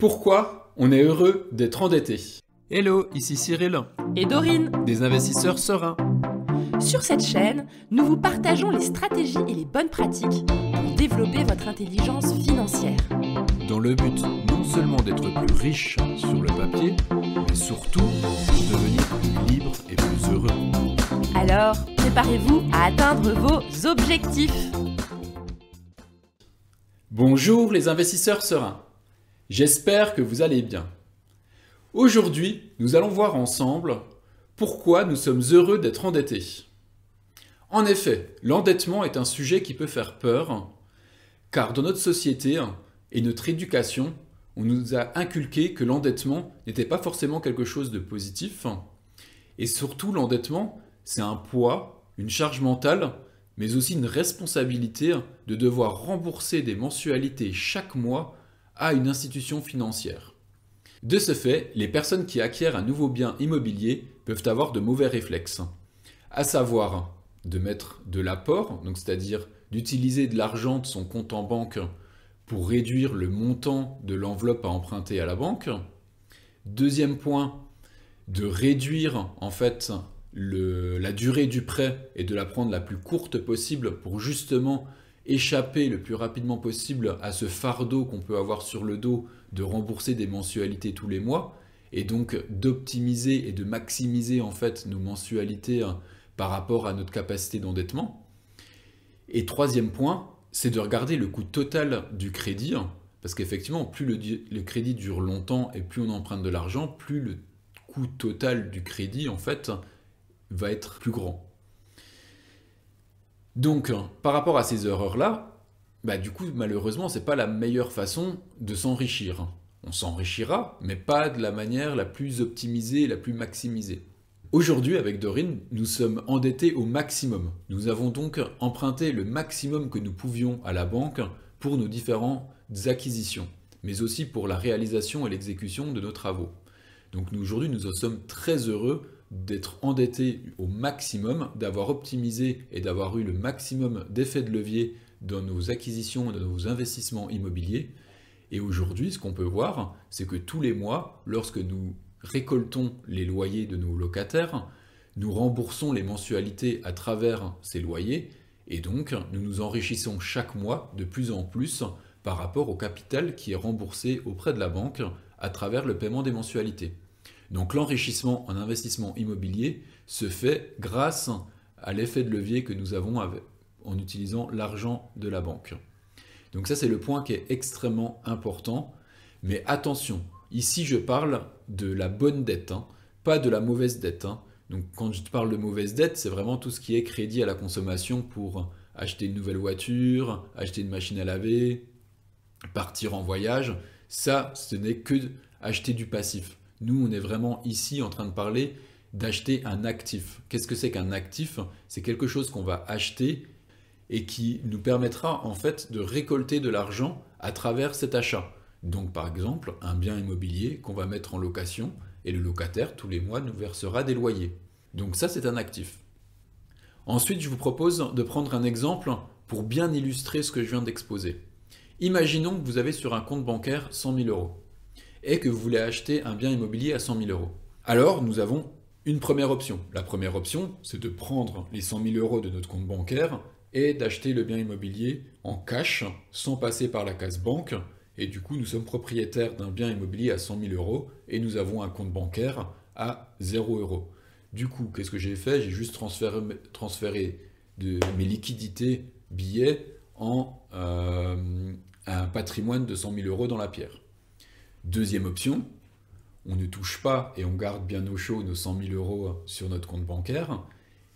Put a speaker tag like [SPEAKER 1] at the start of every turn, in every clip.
[SPEAKER 1] Pourquoi on est heureux d'être endetté?
[SPEAKER 2] Hello, ici Cyril,
[SPEAKER 3] Et Dorine.
[SPEAKER 2] des investisseurs sereins.
[SPEAKER 3] Sur cette chaîne, nous vous partageons les stratégies et les bonnes pratiques pour développer votre intelligence financière.
[SPEAKER 2] Dans le but non seulement d'être plus riche sur le papier, mais surtout de devenir plus libre et plus heureux.
[SPEAKER 3] Alors, préparez-vous à atteindre vos objectifs.
[SPEAKER 1] Bonjour les investisseurs sereins, j'espère que vous allez bien. Aujourd'hui, nous allons voir ensemble pourquoi nous sommes heureux d'être endettés. En effet, l'endettement est un sujet qui peut faire peur, car dans notre société et notre éducation, on nous a inculqué que l'endettement n'était pas forcément quelque chose de positif, et surtout l'endettement, c'est un poids, une charge mentale, mais aussi une responsabilité de devoir rembourser des mensualités chaque mois à une institution financière. De ce fait, les personnes qui acquièrent un nouveau bien immobilier peuvent avoir de mauvais réflexes, à savoir de mettre de l'apport, donc c'est-à-dire d'utiliser de l'argent de son compte en banque pour réduire le montant de l'enveloppe à emprunter à la banque. Deuxième point, de réduire en fait la durée du prêt et de la prendre la plus courte possible pour justement échapper le plus rapidement possible à ce fardeau qu'on peut avoir sur le dos de rembourser des mensualités tous les mois et donc d'optimiser et de maximiser en fait nos mensualités par rapport à notre capacité d'endettement. Et troisième point, c'est de regarder le coût total du crédit, parce qu'effectivement, plus le crédit dure longtemps et plus on emprunte de l'argent, plus le coût total du crédit en fait va être plus grand. Donc, par rapport à ces erreurs-là, du coup, malheureusement, c'est pas la meilleure façon de s'enrichir. On s'enrichira, mais pas de la manière la plus optimisée, la plus maximisée. Aujourd'hui, avec Dorine, nous sommes endettés au maximum. Nous avons donc emprunté le maximum que nous pouvions à la banque pour nos différentes acquisitions, mais aussi pour la réalisation et l'exécution de nos travaux. Donc aujourd'hui, nous sommes très heureux d'être endettés au maximum, d'avoir optimisé et d'avoir eu le maximum d'effets de levier dans nos acquisitions et dans nos investissements immobiliers. Et aujourd'hui, ce qu'on peut voir, c'est que tous les mois, lorsque nous récoltons les loyers de nos locataires, nous remboursons les mensualités à travers ces loyers et donc nous nous enrichissons chaque mois de plus en plus par rapport au capital qui est remboursé auprès de la banque à travers le paiement des mensualités. Donc l'enrichissement en investissement immobilier se fait grâce à l'effet de levier que nous avons en utilisant l'argent de la banque. Donc ça c'est le point qui est extrêmement important, mais attention, ici je parle de la bonne dette, pas de la mauvaise dette. Donc quand je parle de mauvaise dette, c'est vraiment tout ce qui est crédit à la consommation pour acheter une nouvelle voiture, acheter une machine à laver, partir en voyage. Ça, ce n'est que acheter du passif. Nous, on est vraiment ici en train de parler d'acheter un actif. Qu'est-ce que c'est qu'un actif? C'est quelque chose qu'on va acheter et qui nous permettra en fait de récolter de l'argent à travers cet achat. Donc par exemple, un bien immobilier qu'on va mettre en location et le locataire, tous les mois, nous versera des loyers. Donc ça, c'est un actif. Ensuite, je vous propose de prendre un exemple pour bien illustrer ce que je viens d'exposer. Imaginons que vous avez sur un compte bancaire 100 000 euros et que vous voulez acheter un bien immobilier à 100 000 euros. Alors, nous avons une première option. La première option, c'est de prendre les 100 000 euros de notre compte bancaire et d'acheter le bien immobilier en cash, sans passer par la case banque. Et du coup, nous sommes propriétaires d'un bien immobilier à 100 000 euros et nous avons un compte bancaire à 0 euros. Du coup, qu'est-ce que j'ai fait? J'ai juste transféré de mes liquidités billets en un patrimoine de 100 000 euros dans la pierre. Deuxième option, on ne touche pas et on garde bien au chaud nos 100 000 euros sur notre compte bancaire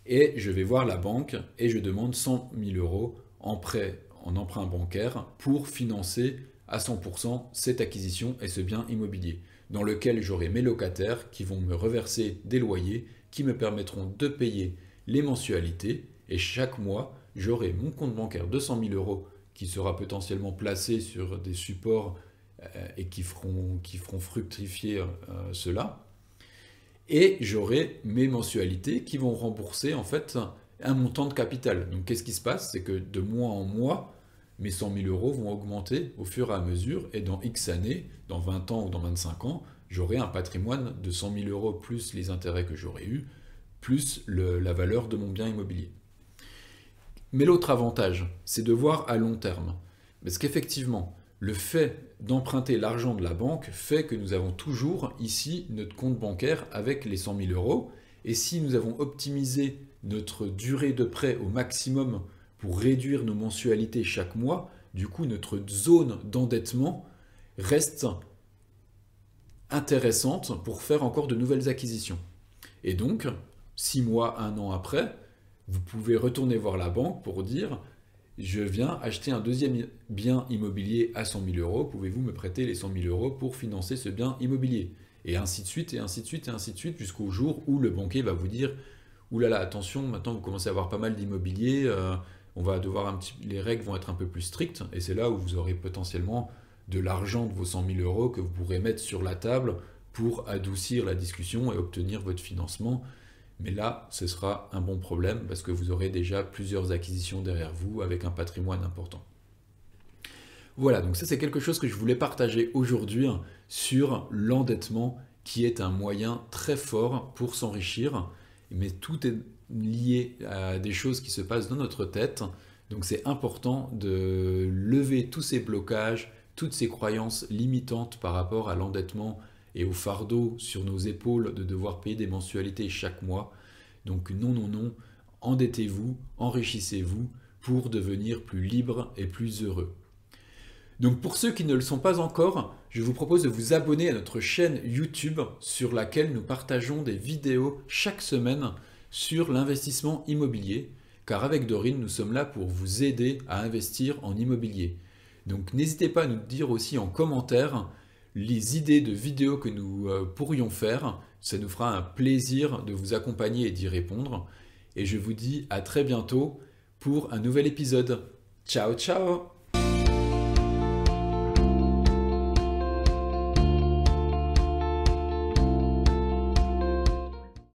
[SPEAKER 1] et je vais voir la banque et je demande 100 000 euros en prêt, en emprunt bancaire pour financer à 100% cette acquisition et ce bien immobilier dans lequel j'aurai mes locataires qui vont me reverser des loyers qui me permettront de payer les mensualités et chaque mois j'aurai mon compte bancaire de 100 000 euros qui sera potentiellement placé sur des supports et qui feront fructifier cela. Et j'aurai mes mensualités qui vont rembourser en fait un montant de capital. Donc qu'est-ce qui se passe? C'est que de mois en mois, mes 100 000 euros vont augmenter au fur et à mesure, et dans X années, dans 20 ans ou dans 25 ans, j'aurai un patrimoine de 100 000 euros plus les intérêts que j'aurai eus, plus la valeur de mon bien immobilier. Mais l'autre avantage, c'est de voir à long terme. Parce qu'effectivement, le fait d'emprunter l'argent de la banque fait que nous avons toujours ici notre compte bancaire avec les 100 000 euros. Et si nous avons optimisé notre durée de prêt au maximum pour réduire nos mensualités chaque mois, du coup notre zone d'endettement reste intéressante pour faire encore de nouvelles acquisitions. Et donc, 6 mois, 1 an après, vous pouvez retourner voir la banque pour dire « Je viens acheter un deuxième bien immobilier à 100 000 euros, pouvez-vous me prêter les 100 000 euros pour financer ce bien immobilier ?» Et ainsi de suite, et ainsi de suite, et ainsi de suite, jusqu'au jour où le banquier va vous dire « Ouh là là, attention, maintenant vous commencez à avoir pas mal d'immobilier, on va devoir les règles vont être un peu plus strictes. » Et c'est là où vous aurez potentiellement de l'argent de vos 100 000 euros que vous pourrez mettre sur la table pour adoucir la discussion et obtenir votre financement. Mais là, ce sera un bon problème parce que vous aurez déjà plusieurs acquisitions derrière vous avec un patrimoine important. Voilà, donc ça c'est quelque chose que je voulais partager aujourd'hui sur l'endettement qui est un moyen très fort pour s'enrichir. Mais tout est lié à des choses qui se passent dans notre tête. Donc c'est important de lever tous ces blocages, toutes ces croyances limitantes par rapport à l'endettement et au fardeau sur nos épaules de devoir payer des mensualités chaque mois. Donc non, non, non, endettez-vous, enrichissez-vous pour devenir plus libre et plus heureux. Donc pour ceux qui ne le sont pas encore, je vous propose de vous abonner à notre chaîne YouTube sur laquelle nous partageons des vidéos chaque semaine sur l'investissement immobilier, car avec Dorine, nous sommes là pour vous aider à investir en immobilier. Donc n'hésitez pas à nous dire aussi en commentaire les idées de vidéos que nous pourrions faire. Ça nous fera un plaisir de vous accompagner et d'y répondre. Et je vous dis à très bientôt pour un nouvel épisode. Ciao, ciao!